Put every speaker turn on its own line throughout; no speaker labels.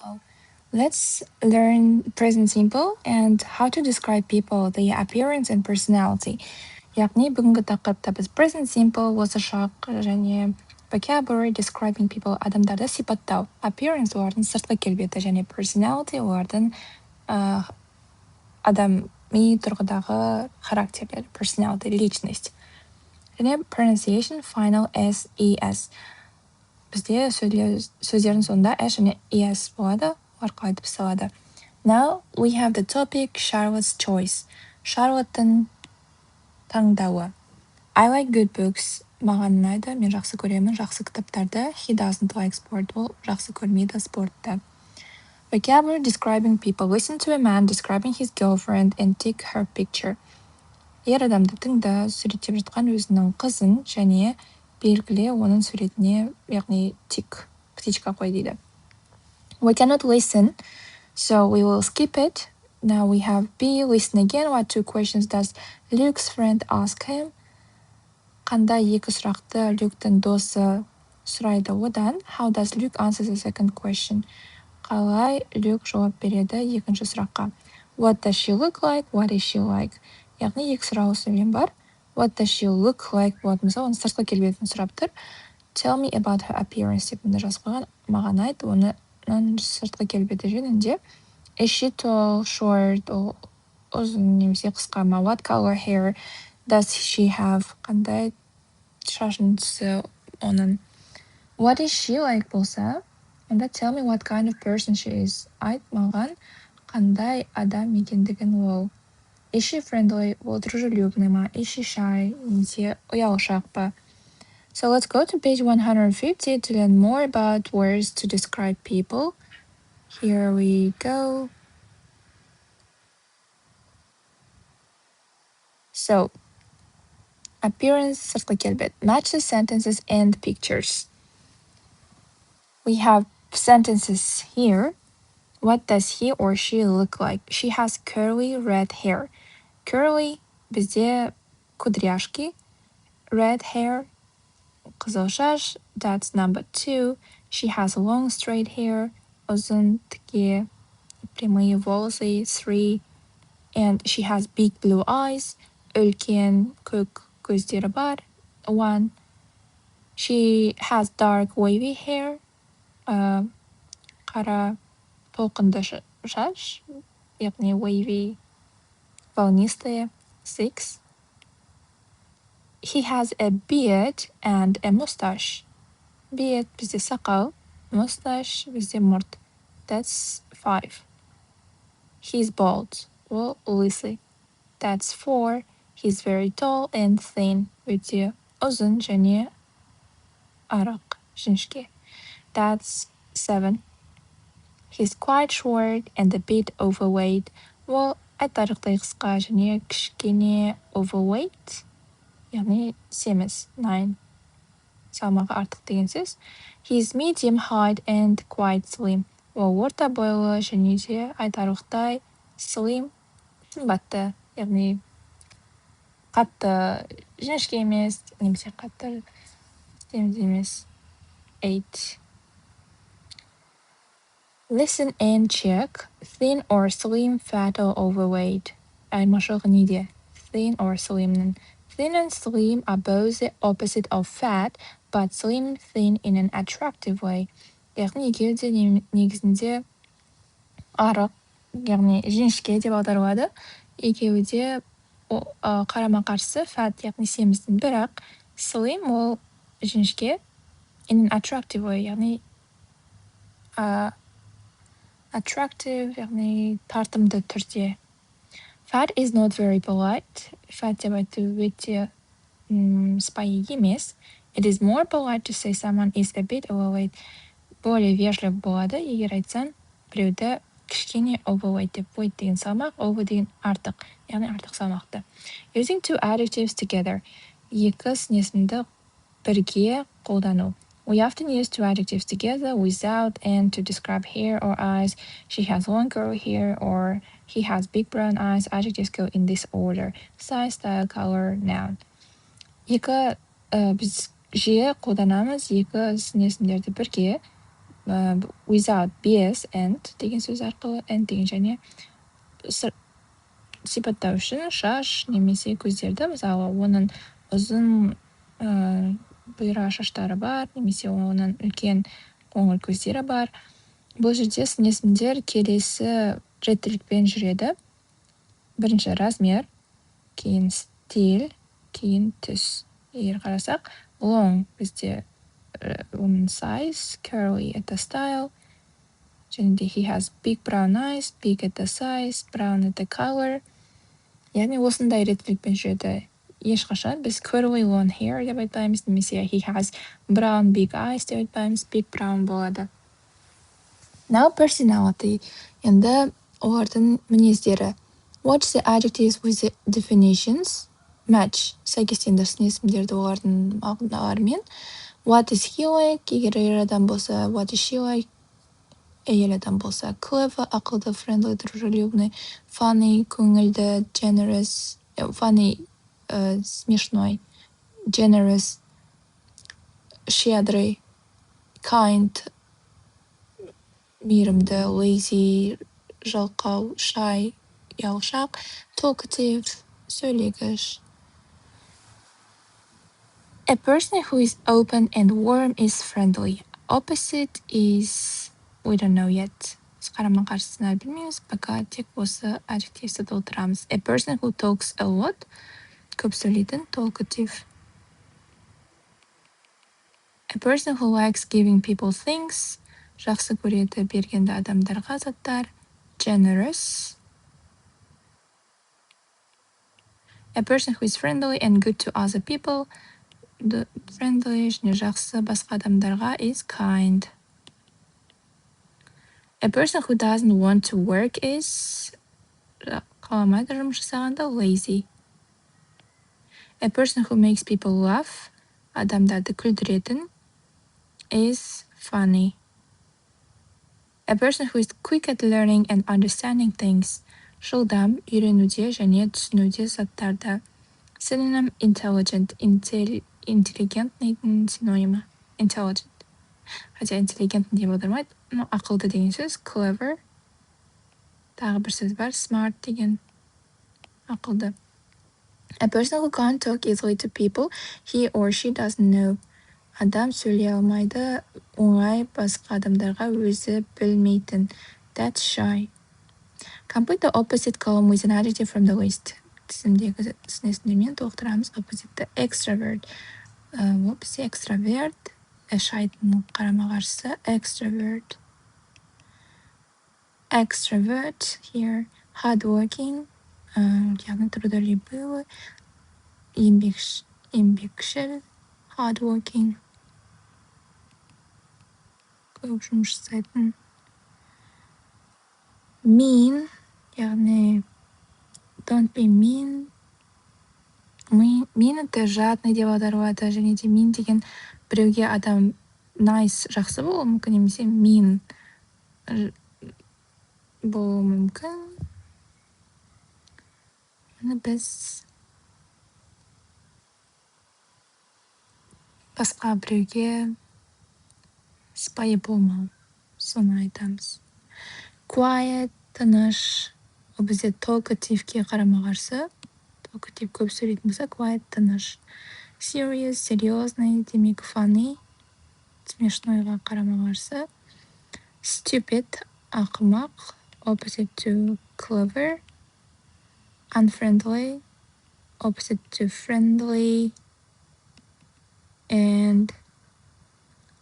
Well, let's learn present simple and how to describe people, their appearance and personality. Яғни бүгінгі тақырыпта біз present simple, осы шақ және vocabulary describing people адамдарды сипаттау. Appearance олардың сыртқы келбеті және personality олардың адами тұрғыдағы характерлері, personality, личность. Және pronunciation final S, E, S. Бізде сөздердің соңында S және ES болады, олар қалай дыбысталады. Now we have the topic Charlotte's choice. Charlotte'ың таңдауы. I like good books. Маған ұнайды, мен жақсы көремін жақсы кітаптарды. He doesn't like sport. Ол жақсы көрмейді спортты. Vocabulary describing people. Listen to a man describing his girlfriend and take her picture. Ер адамды тыңда, суреттеп жатқан өзінің қызын және белгіле оның суретіне, яғни тик, птичка қой дейді. We cannot listen, so we will skip it. Now we have B. Listen again. What two questions does Luke's friend ask him? Қандай екі сұрақты Люктің досы сұрайды одан? How does Luke answer the second question? Қалай Люк жауап береді екінші сұраққа? What does she look like? What is she like? Яғни екі сұрау сөйлем бар. What does she look like? Вот, мысалы, оның сыртқы келбетін сұрап тұр. Tell me about her appearance деп жазып қойған. Маған айт, оның сыртқы келбеті жөнінде. Is she tall, short, ұзын немесе қысқа ма? What color hair does she have? Қандай шашын түсі оның? What is she like болса, онда tell me what kind of person she is. Айт маған қандай адам екендігін ол. Is she friendly? Ол дружелюбный ма? Is she shy? Немесе ұялшақ па? So let's go to page 150 to learn more about words to describe people. Here we go. So, appearance, сыртқы келбет. Match the sentences and pictures. We have sentences here. What does he or she look like? She has curly red hair. Curly бізде кудряшки. Red hair, қызыл шаш. That's number 2. She has long straight hair. Ұзын тіке прямые волосы. 3. And she has big blue eyes. Үлкен көк көздері бар. 1. She has dark wavy hair. Қара толқынды шаш, яғни wavy, волнистые. 6. He has a beard and a mustache. Beard бізде сақал, mustache бізде мұрт. That's 5. He's bald. Ол лысый. That's 4. He's very tall and thin. Өте ұзын және арық, жіңішке. That's 7. He's quite short and a bit overweight. Ол айтарлықтай қысқа және кішкене overweight. Яғни семіз, 9. Салмағы артық деген сөз. He's medium height and quite slim. Ол орта бойлы және де айтарлықтай slim, сымбатты. Яғни қатты жіңішке емес, немесе қатты семіз емес. 8. Listen and check. Thin or slim, fat or overweight. Айырмашылығы неде? Thin or slim. Thin and slim are both the opposite of fat, but slim thin in an attractive way. Яғни екеуі де негізінде арық, яғни жіңішке деп аударылады. Екеуі де қарама қарсы fat, яғни семіздің, бірақ slim ол жіңішке in an attractive way, яғни attractive, яғни тартымды түрде. Fat is not very polite. Fat деп айту өте сыпайы емес. It is more polite to say someone is a bit overweight. Более вежливо болады, егер айтсаң, біреуді кішкене overweight деп. Weight деген салмақ, over деген артық, яғни артық салмақты. Using two adjectives together. Екі сын есімді бірге қолдану. We often use two adjectives together without and to describe hair or eyes. She has long curly hair or he has big brown eyes. Adjectives go in this order: size, style, color, noun. Екі біз жиі қолданамыз екі сын есімдерді бірге. without bs and деген сөз арқылы and деген және сипаттау үшін шаш немесе көздерді, мысалы оның ұзын бұйра шаштары бар немесе оның үлкен қоңыр көздері бар. Бұл жерде сын есімдер келесі реттілікпен жүреді. Бірінші размер, кейін стиль, кейін түс. Егер қарасақ, long бізде оның size, curly это style, және де he has big brown eyes, big это size, brown это color. Яғни осындай реттілікпен жүреді. Ешқашан біз curly long hair деп айтпаймыз, немесе he has brown big eyes деп айтпаймыз, big brown болады. Now personality. Енді олардың мінездері. Watch the adjectives with the definitions. Match. Сәйкестендірсін есімдерді олардың мағыналарымен. What is he like? Егер ер адам болса, what is she like? Әйел адам болса, clever, ақылды, friendly, дружелюбный, funny, көңілді, generous, funny, смешной, generous, щедрый, kind, мейірімді, lazy, жалқау, shy, ұялшақ, talkative, сөйлегіш. A person who is open and warm is friendly. Opposite is, we don't know yet. Қарама қарсысына білмейміз, пока тек осы adjectivesті толтырамыз. A person who talks a lot, көп сөйлейтін, talkative. A person who likes giving people things, жақсы көреді бергенді адамдарға заттар, generous. A person who is friendly and good to other people, friendly және жақсы басқа адамдарға is kind. A person who doesn't want to work is, қаламайды жұмыс жасағанда, lazy. A person who makes people laugh, адамдарды күлдіретін, is funny. A person who is quick at learning and understanding things, жылдам үйренуде және түсінуде заттарды. Synonym intelligent, интеллигентныйдың синонимі, intelligent. Хотя интеллигентный деп отырмайды, но ақылды деген сөз, clever. Тағы бір сөз бар, smart деген, ақылды. A person who can't talk easily to people he or she doesn't know. Адам сөйлей алмайды, оңай басқа адамдарға өзі білмейтін. That's shy. Complete the opposite column with an adjective from the list. Тізімдегі сын есімдермен толықтырамыз. Opposite extrovert. Ол бізде extrovert. Шайдың қарама қарсысы extrovert. Extrovert here. Hardworking. Яғни трудолюбивый. Еңбекшіл. Hardworking. Көп жұмыс жасайтын. Mean. Яғни don't be mean. Mean это жадный деп аударылады, және де mean деген біреуге адам nice жақсы болуы мүмкін, немесе mean болуы мүмкін. Оны біз басқа біреуге сыпайы болмау, соны айтамыз. Quiet, тыныш, ол бізде talkative'ке қарама қарсы. Talkative көп сөйлейтін болса, quiet, тыныш. Serious, серьезный, демек funny, смешнойға қарама қарсы. Stupid, ақымақ, opposite to clever. Unfriendly, opposite to friendly. And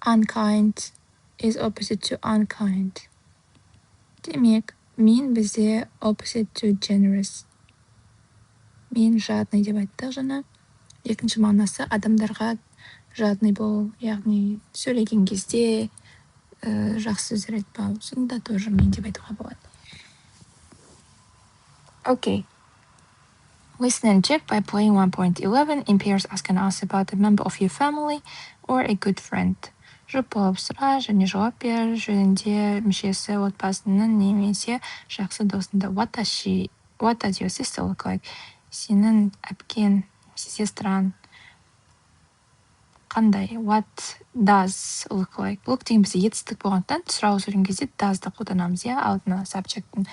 unkind is opposite to unkind. Демек, mean бізде opposite to generous. Мен жадный деп айттық жаңа. Екінші мағынасы адамдарға жадный болу, яғни сөйлеген кезде жақсы сөздер айтпау. Сонда тоже мен деп айтуға болады. Okay. Listen and check by playing 1.11 in pairs ask and ask about a member of your family or a good friend. Жұп болып сұра және жауап бер жөнінде мүшесі отбасының немесе жақсы досында. What does your sister look like? Сенің әпкең, сестраң қандай? What does look like. Look деген бізде етістік болғандықтан сұрау сөйлеген кезде does'ды қолданамыз, иә, алдына subject'ін.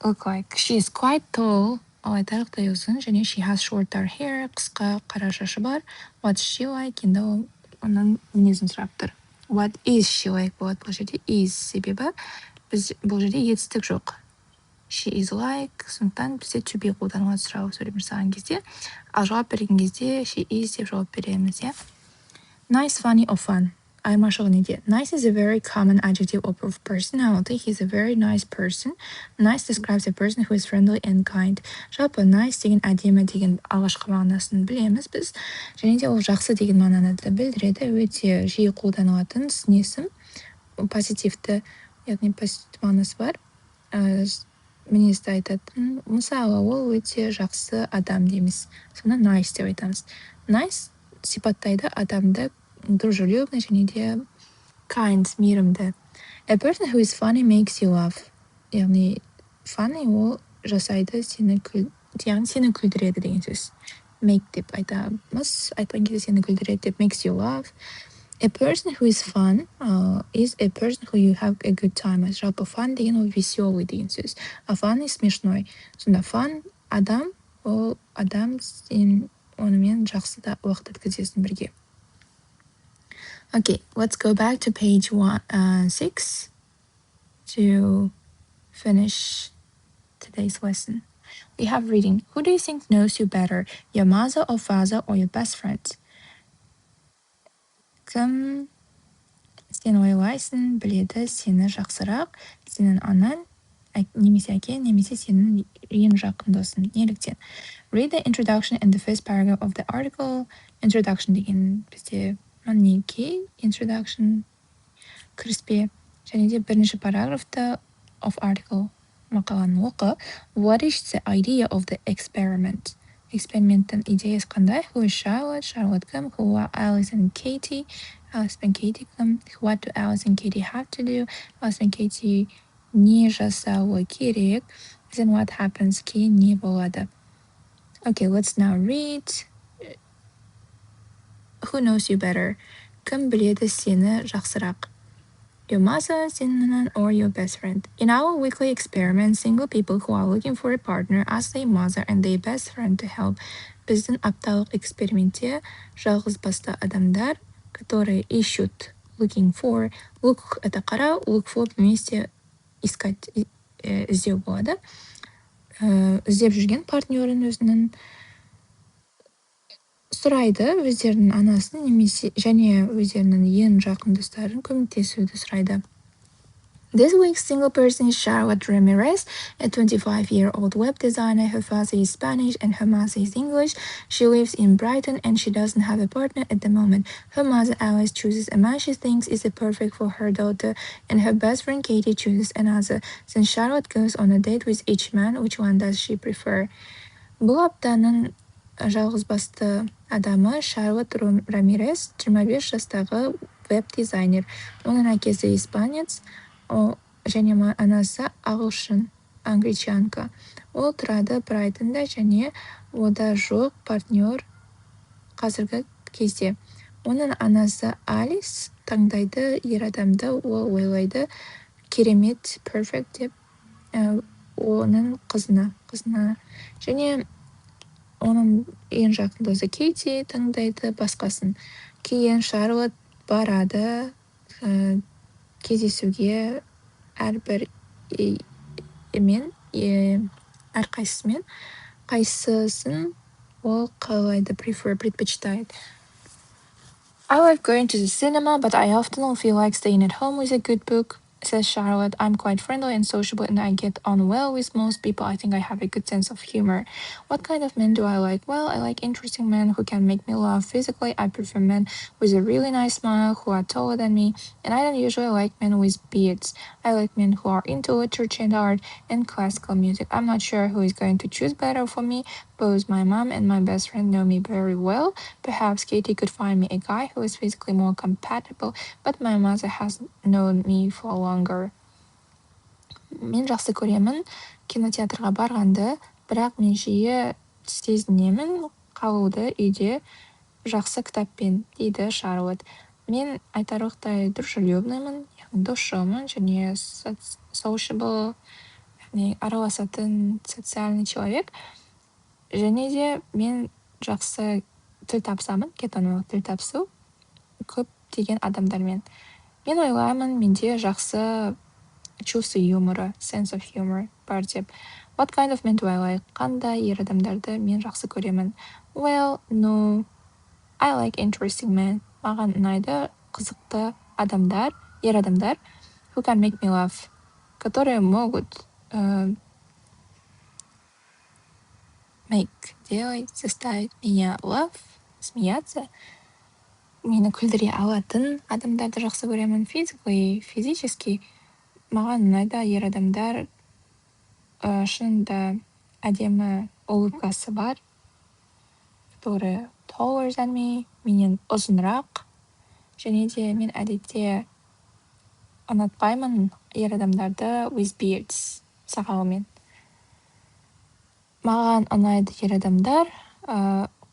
Look like. She is quite tall. Ал айтарлықтай ұзын, және she has short dark hair. Қысқа қара шашы бар. What's she like? Енді оның мінезін сұрап тұр. What is she like? Болады бұл жерде is себебі біз бұл жерде етістік жоқ. She is like, сондықтан бізде to be қолданылады сұрау сөйлем жасаған кезде. Ал жауап берген кезде she is деп жауап береміз, иә. Nice, funny or fun. Айырмашылығы неде? Nice is a very common adjective of personality. He's a very nice person. Nice describes a person who is friendly and kind. Жалпы nice деген әдемі деген алғашқы мағынасын білеміз біз. Және де ол жақсы деген мағынаны да білдіреді. Өте жиі қолданылатын сын есім. Позитивті, яғни позитив мағынасы бар. Мінезді айтатын. Мысалы, ол өте жақсы адам дейміз. Соны nice деп айтамыз. Nice сипаттайды адамды дружелюбный және де kind, мейірімді. A person who is funny makes you laugh. Яғни funny ол жасайды, сені күлдіреді деген сөз. Make деп айтамыз. Айтқан кезде сені күлдіреді деп makes you laugh. A person who is fun is a person who you have a good time. Жалпы fun деген ол веселый деген сөз. А funny смешной. Сонда fun адам, ол адам сен онымен жақсы да уақыт өткізесің бірге. Okay, let's go back to page 6 to finish today's lesson. We have reading. Who do you think knows you better, your mother or father or your best friend? Кім сен ойлайсың, біледі сені жақсырақ, сенің анаң, немесе әке, немесе сенің ең жақын досың. Неліктен? Read the introduction and the first paragraph of the article. Introduction деген бізде манеки, introduction, кіріспе. Және де бірінші параграфта of article, мақаланы оқы. What is the idea of the experiment? Эксперименттің идеясы қандай? Who is Charlotte? Charlotte кім? Who are Alice and Katie? Alice and Katie кім? What do Alice and Katie have to do? Alice and Katie не жасауы керек? Then what happens? Кейін не болады? Okay, let's now read. Who knows you better? Кім біледі сені жақсырақ? Your mother, сенің, or your best friend. In our weekly experiment, single people who are looking for a partner ask their mother and their best friend to help. Біздің апталық экспериментте жалғыз басты адамдар, которые ищут, looking for, look это қарау, look for вместе искать, іздеу болады. Іздеп жүрген партнерін өзінің сұрайды, өздерінің анасын немесе және өздерінің ең жақын достарын көмектесуді сұрайды. This week's single person is Charlotte Ramirez, a 25-year-old web designer. Her father is Spanish and her mother is English. She lives in Brighton and she doesn't have a partner at the moment. Her mother Alice chooses a man she thinks is perfect for her daughter, and her best friend Katie chooses another. Since Charlotte goes on a date with each man, which one does she prefer? Бұл аптаның жалғыз басты адамы Шарлотт Рамирес, 25 жастағы веб-дизайнер. Оның әкесі испанец, және анасы ағылшын, англичанка. Ол тұрады Брайтонда және ода жоқ партнер қазіргі кезде. Оның анасы Алис таңдайды ер адамды, ол ойлайды керемет, perfect деп оның қызына. Және оның ең жақын досы Кейти таңдайды басқасын. Кейін Шарлотт барады кездесуге әрбір әрқайсысымен, қайсысын ол қалайды, предпочитает. I like going to the cinema, but I often feel like staying at home with a good book, says Charlotte. I'm quite friendly and sociable and I get on well with most people. I think I have a good sense of humor. What kind of men do I like? Well, I like interesting men who can make me laugh physically. I prefer men with a really nice smile who are taller than me, and I don't usually like men with beards. I like men who are into literature and art and classical music. I'm not sure who is going to choose better for me. Both my mom and my best friend know me very well. Perhaps Katie could find me a guy who is physically more compatible, but my mother has known me for longer. Мен жақсы көремін кинотеатрға барғанды, бірақ мен жиі сезінемін қалуды үйде жақсы кітаппен, дейді Шарлотт. мен айтарлықтай дружелюбныймын, яғни досшылмын және sociable, яғни араласатын социальный человек. Және де мен жақсы тіл табысамын, кетоналық тіл табысу көптеген адамдармен. Мен ойлаймын, менде жақсы чувство юмора, sense of humor бар деп. What kind of men do I like? Қандай ер адамдарды мен жақсы көремін? Well, no, I like interesting men. Маған ұнайды қызықты адамдар, ер адамдар, who can make me laugh, которые могут заставить меня laugh, смеяться. Мені күлдіре алатын адамдарды жақсы көремін. Физически маған ұнайды ер адамдар, шынында әдемі улыбкасы бар, которые taller than me, менен ұзынырақ. Және де мен әдетте ұнатпаймын ер адамдарды with beards, сақалымен. Маған ұнайды ер адамдар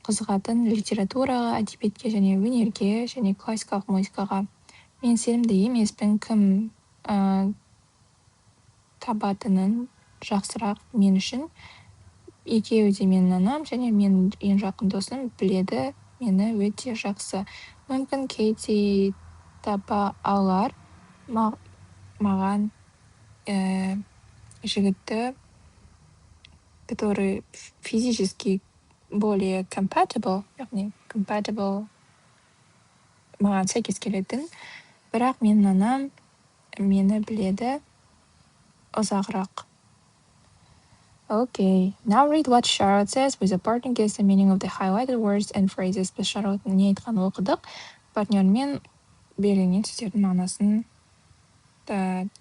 қызығатын литератураға, әдебиетке және өнерге және классикалық музыкаға. Мен сенімді емеспін, кім табатынын жақсырақ мен үшін. Екеуі де менің анам және менің ең жақын досым біледі мені өте жақсы. Мүмкін Кейти таба алар маған жігітті, который физически более compatible, яғни compatible маған сәйкес келетін, бірақ менің анам мені біледі ұзағырақ. Okay, now read what Charlotte says with a partner guess the meaning of the highlighted words and phrases. Біз Charlotte'ның не айтқанын оқыдық, партнермен берілген сөздердің мағынасын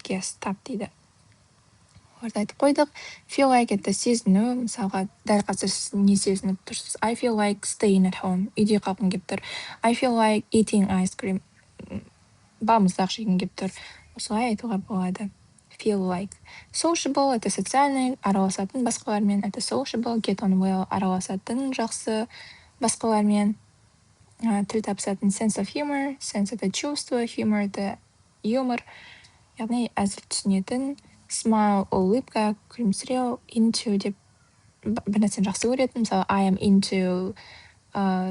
guess тап дейді. Орда айтып қойдық. Feel like это сезіну, мысалға дәл қазір сіз не сезініп тұрсыз? I feel like staying at home, үйде қалғым келіп тұр. I feel like eating ice cream, балмұздақ жегім келіп тұр. Осылай айтуға болады. Feel like. Sociable — это социальный, араласатын басқалармен. Это sociable, get on well, араласатын жақсы басқалармен. Тіл табысатын sense of humor, sense — это чувство, humor — это юмор, яғни әзіл түсінетін. Smile — улыбка, күлімсіреу. Into — деп бір нәрсені жақсы көретін. Мысалы, I am into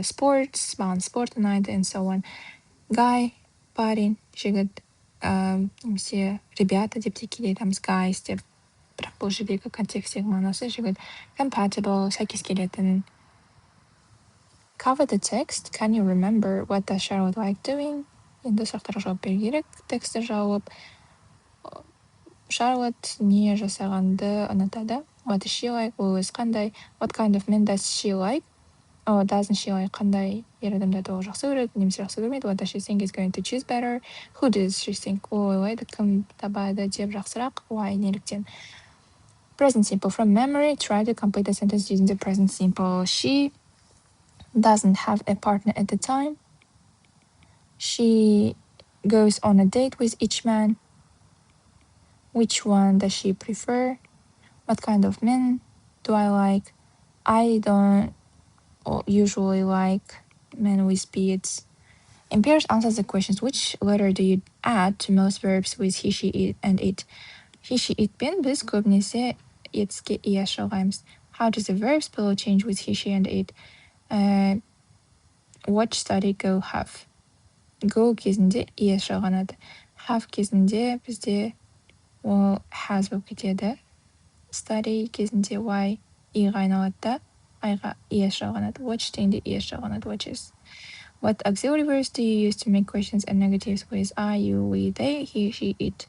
sports, маған спорт ұнайды, and so on. Guy — парень, жігіт. Немесе ребята деп те кейде айтамыз, guys деп. Бірақ бұл жердегі контекстегі мағынасы жігіт. Compatible — сәйкес келетін. Cover the text. Can you remember what does Charlotte like doing? Енді сұрақтарға жауап беру керек. Тексті жауып. Charlotte не жасағанды ұнатады? What does she like? Ол өз қандай? What kind of men does she like? Doesn't she like? Қандай ер адамдарды ол жақсы көреді, немесе жақсы көрмейді? What does she think is going to choose better? Who does she think? Ол ойлайды, кім табады деп жақсырақ? Why? Неліктен? Present simple. From memory, try to complete the sentence using the present simple. She doesn't have a partner at the time. She goes on a date with each man. Which one does she prefer? What kind of men do I like? I don't usually like men with beards. And Pierce answers the questions. Which letter do you add to most verbs with he, she, it, and it? He, she, it пен біз көбінесе етіске ия жалғаймыз. How does the verb spell change with he, she, and it? Watch, study, go, have. Go кезінде ия жалғанады. Have кезінде бізде ол has болып кетеді. Study кезінде y иға айналады да айға ия жалғанады. Watch дегенде ия жалғанады. Watches. What auxiliary verbs do you use to make questions and negatives with I, you, we, they, he, she, it?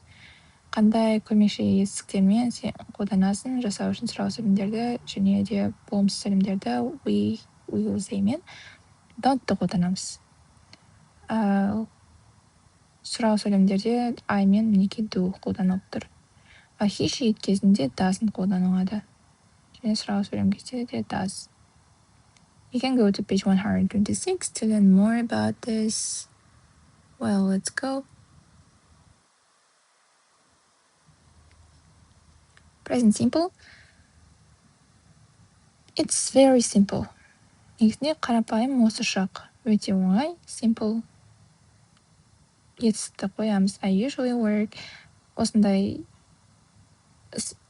Қандай көмекші етістіктермен сен қолданасың жасау үшін сұрау сөйлемдерді және де болымсыз сөйлемдерді we, theyмен don'тты қолданамыз. Сұрау сөйлемдерде I мен мінеки do қолданылып тұр. He, she, it кезінде doesn't қолданылады. Және сұрау сөйлем кезінде де does. You can go to page 126 to learn more about this. Well, let's go. Present simple. It's very simple. Негізінде қарапайым осы шақ. Өте оңай. Simple. етістікті қоямыз. I usually work. Осындай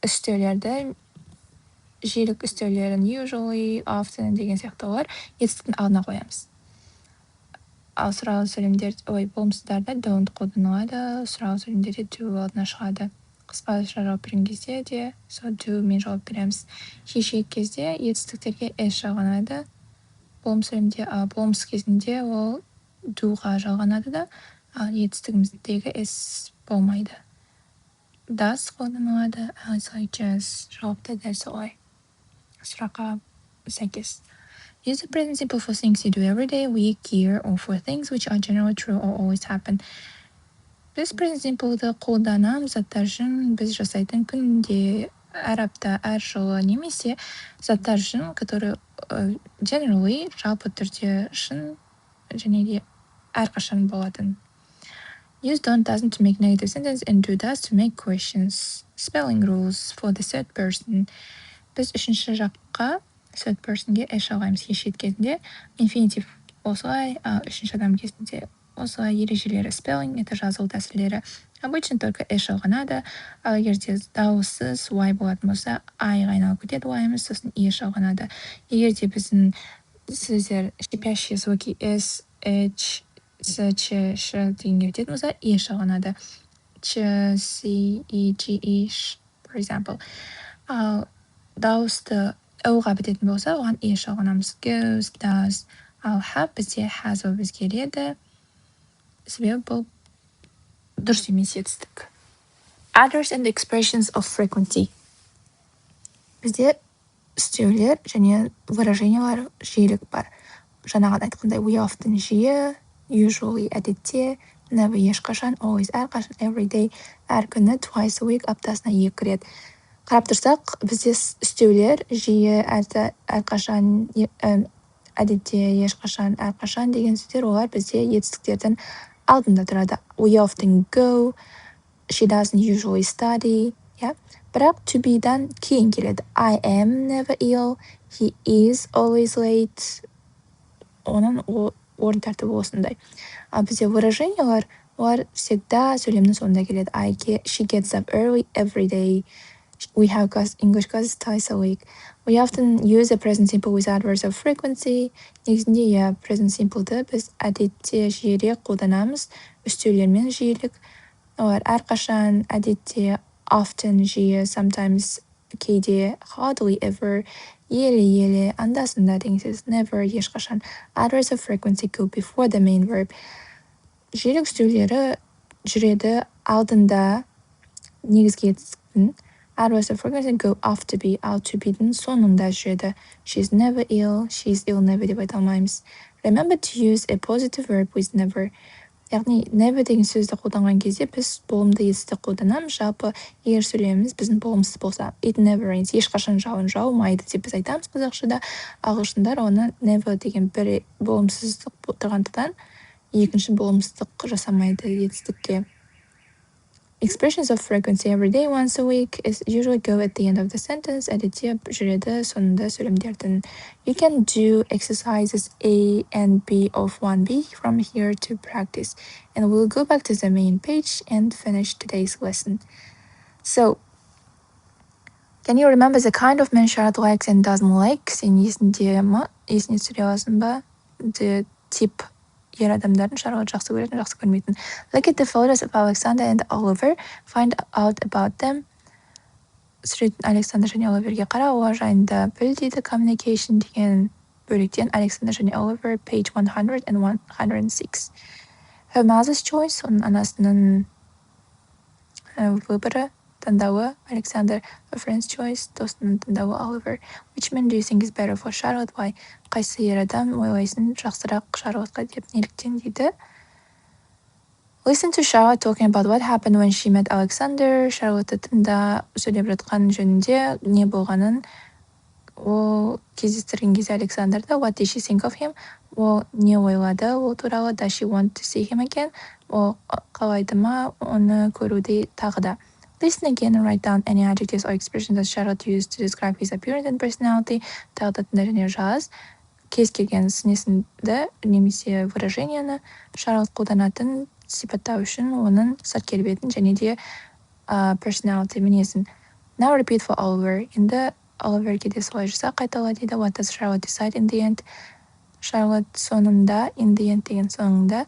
үстеулерді, жиілік үстеулерін usually, often деген сияқтылар етістіктің алдына қоямыз. Ал сұралы сөйлемдер, болымсыздарда don't қолданылады, сұралы сөйлемдерде do алдына шығады. Қысқа жауап берген кезде де so do мен жауап береміз. Шешек кезде етістіктерге s жалғанады. Болымсыз кезінде ол doға жалғанады да, ал етістігіміздегі s болмайды. Does қолданылады, just жауапты дәл солай. Сұраққа сәйкес. Use the present simple for things you do every day, week, year, or for things which are generally true or always happen. Біз present simple'ды қолданамыз заттар үшін біз жасайтын күнде, әр апта, әр жылы, немесе заттар үшін, которые generally жалпы түрде шын және де әрқашан болатын. Use don't doesn't to make negative sentence and do does to make questions. Spelling rules for the third person. Біз үшінші жаққа third personге s жалғаймыз. Ешет кезінде infinitive осылай, үшінші адам кезінде осылай. Ережелері spelling, это жазылу тәсілдері. Обычно только s жалғанады. Ал егерде дауыссыз y болатын болса, i-ға айналып кетеді y-ымыз, сосын e жалғанады. Егерде біздің сөздер шипящие звуки s, h, с, ч, ш дегенге өтетін болса, e жалғанады. Ч, с, и, g, и, ш, for example. Ал дауысты ы-ға бітетін болса, оған e жалғанамыз. Goes, does. Ал have бізде has болып өзгереді. Себебі бұл дұрыс емес етістік. Others and expressions of frequency. Бізде үстеулер және выражениялар жиілік бар. Жаңағы айтқандай we often жиі, usually әдетте, never ешқашан, always әрқашан, every day әр күні, twice a week аптасына 2 рет. Қарап тұрсақ, бізде үстеулер жиі, әрқашан, әдетте, ешқашан, әрқашан деген сөздер, олар бізде етістіктердің алдында тұрады. We often go, she doesn't usually study, бірақ to be-дан кейін келеді. I am never ill, he is always late. Оның орын тәртібі осындай. Ал бізде выражениялар, олар всегда сөйлемнің соңында келеді. She gets up early every day. We have English classes twice a week. We often use a present simple with adverbs of frequency. Негізінде, present simple'ды біз әдетте жиірек қолданамыз, үстеулермен жиілік. Олар әрқашан, әдетте, often жиі, sometimes, кейде, hardly ever, еле-еле, анда-санда деген сөз, never, ешқашан. Adverbs of frequency go before the main verb. Жиілік үстеулері жүреді алдында негізгі етістіктің. Adverbs of frequency go after be, ал to be-дің соңында жүреді. She's never ill, she's ill never деп айта алмаймыз. Remember to use a positive verb with never. Яғни, never деген сөзді қолданған кезде біз болымды етістік қолданамыз. Жалпы, егер сөйлеміміз біздің болымсыз болса, it never rains, ешқашан жауын жаумайды деп біз айтамыз қазақшада. Ағылшындар оны never деген бір болымсыздық тұрғандықтан екінші болымсыздық жасамайды етістікке. Expressions of frequency every day, once a week is usually go at the end of the sentence. Әдетте жүреді соңында сөйлемдердің. You can do exercises A and B of 1B from here to practice. And we'll go back to the main page and finish today's lesson. So, can you remember the kind of men Charlotte likes and doesn't like? Сен есіңде ма? Есіңе түсіре аласың ба? The tip ер адамдардың Шарлотт жақсы көретін, жақсы көрмейтін. Look at the photos of Alexander and Oliver. Find out about them. Суретін Александр және Оливерге қара, олар жайында біл дейді. Communication деген бөліктен Александр және Оливер, page 100 and 106. Her mother's choice, оның анасының выборы, таңдауы, Alexander. Her friend's choice, достының таңдауы, Oliver. Which man do you think is better for Charlotte? Why? Қайсы ер адам ойлайсың жақсырақ Шарлотқа деп, неліктен дейді. Listen to Charlotte talking about what happened when she met Alexander. Шарлотты тыңда, сөйлеп жатқан жөнінде не болғанын ол кездестірген кезде Александрды. What did she think of him? Ол не ойлады ол туралы? Does she want to see him again? Ол қалайды ма оны көруді тағы да. Listen again and write down any adjectives or expressions that Charlotte used to describe his appearance and personality. Тағы да тыңда және жаз. Кез келген снесінді немесе выраженияны Шарлотт қолданатын сипаттау үшін оның зат келбетін және де personality мінезін. Now repeat for Oliver. Енді Oliverге де солай жаса, қайтала дейді. What does Charlotte decide in the end? Charlotte соңында, in the end деген соңында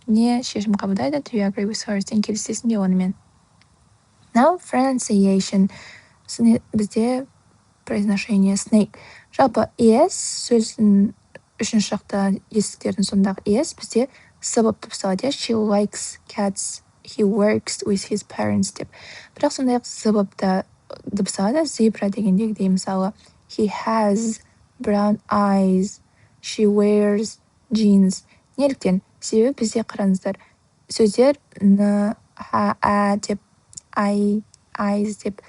не шешім қабылдайды? Do you agree with her? Сен келісесің бе онымен? Now pronunciation. Бізде произношение snake. Жалпы es сөздің үшінші жақта есіктердің соңындағы es бізде с болып дыбысталады. She likes cats. He works with his parents деп. Бірақ сондай-ақ с болып та дыбысталады. Zebra дегендегідей мысалы he has brown eyes. She wears jeans. Неліктен? Себебі бізде қараңыздар сөздер н, х, а деп, eyes деп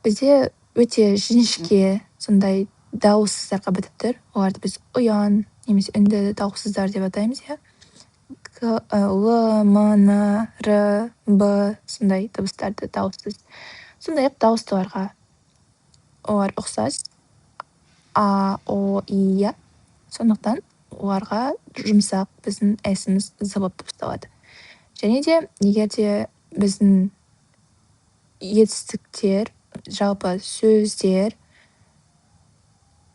бізде өте жіңішке сондай дауыссыздарға бітіп тұр. Оларды біз ұян немесе үнді дауыссыздар деп атаймыз, иә. К, л, м, н, р, б сондай дыбыстарды дауыссыз. Сондай-ақ дауыстыларға олар ұқсас. А, о, и, я. Сондықтан оларға жұмсақ біздің әсіміз з болып дыбысталады. Және де егер де біздің етістіктер, жалпы сөздер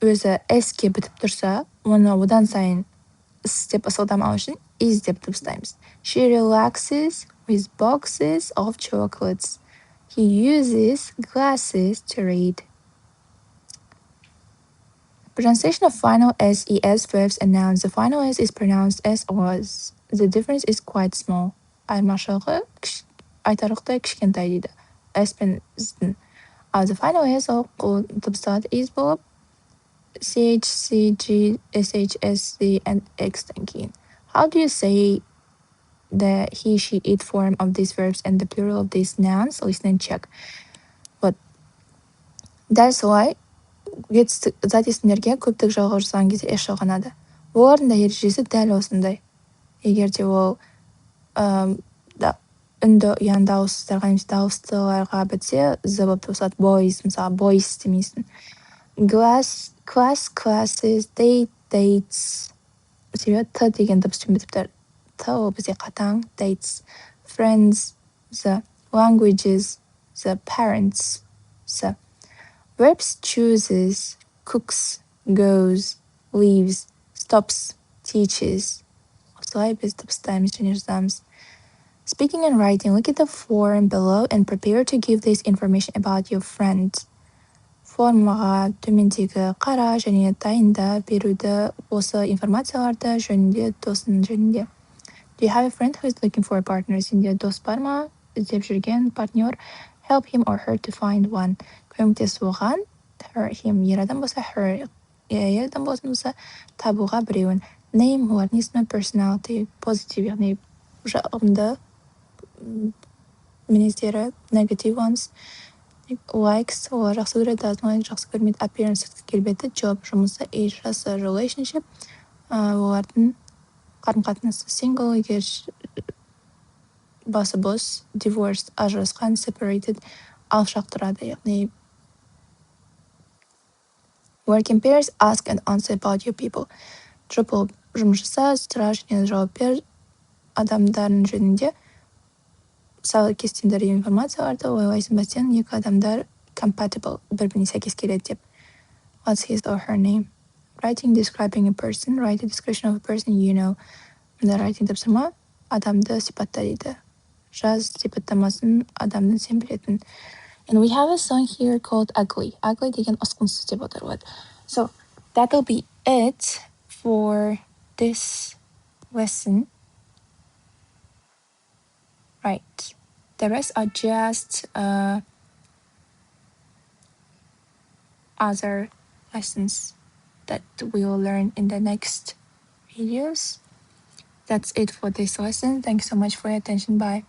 өзі s-ке бітіп тұрса, оны одан сайын с деп ысылдамау үшін is деп дыбыстаймыз. She relaxes with boxes of chocolates. He uses glasses to read. Pronunciation of final s, es verbs and nouns. The final s is pronounced as was. The difference is quite small. Айырмашылығы айтарлықтай кішкентай дейді. S пен z-дің. The final s ол дыбысталады is болып ch, cg, sh, sc, and x-тен кейін. How do you say the he, she, it form of these verbs and the plural of these nouns? Listen and check. Вот. Дәл солай зат есімдерге көптік жалғау жасаған кезде s жалғанады. Олардың да ережесі дәл осындай. Егер де ол үнді ұян дауыссыздарға немесе дауыстыларға бітсе з болып дыбысталады. Boys, мысалы boys демейсің. Class, classes, dates. Себебі т деген дыбыспен бітіп тұр. Т ол бізде қатаң, dates. Friends, the languages, the parents, the verbs chooses, cooks, goes, leaves, stops, teaches. Осылай біз дыбыстаймыз және жазамыз. Speaking and writing, look at the form below and prepare to give this information about your friend. Формаға төмендегі қара және дайында беруді осы информацияларды жөнінде, досының жөнінде. Do you have a friend who is looking for a partner? Сенде дос бар ма? Іздеп жүрген партнер. Help him or her to find one. Көмектес оған, her, him, ер адам болса, her, әйел адам болса, табуға біреуін. Name, олардың есімі, personality, positive, яғни жағымды мінездері, negative ones. Likes, олар жақсы көреді, doesn't жақсы көрмейді. Appearance, келбеті, job, жұмысы, age, жасы, relationship, олардың қарым-қатынасы. Single, егер басы бос, divorced, ажырасқан, separated, алшақ тұрады, яғни work in pairs, ask and answer about your people. Жұп болып жұмыс жаса, сұра және жауап бер адамдардың жөнінде. Мысалы кестендер информацияларды ойлайсың ба сен екі адамдар compatible, бір-біріне сәйкес келеді деп. What's his or her name? Writing, describing a person. Write a description of a person you know. Мұнда writing тапсырма адамды сипатта дейді. Жаз сипаттамасын адамның сен білетін. And we have a song here called Ugly. Ugly деген ұсқынсыз деп отырылады. So that'll be it for this lesson. Right. The rest are just other lessons that we will learn in the next videos. That's it for this lesson. Thanks so much for your attention. Bye.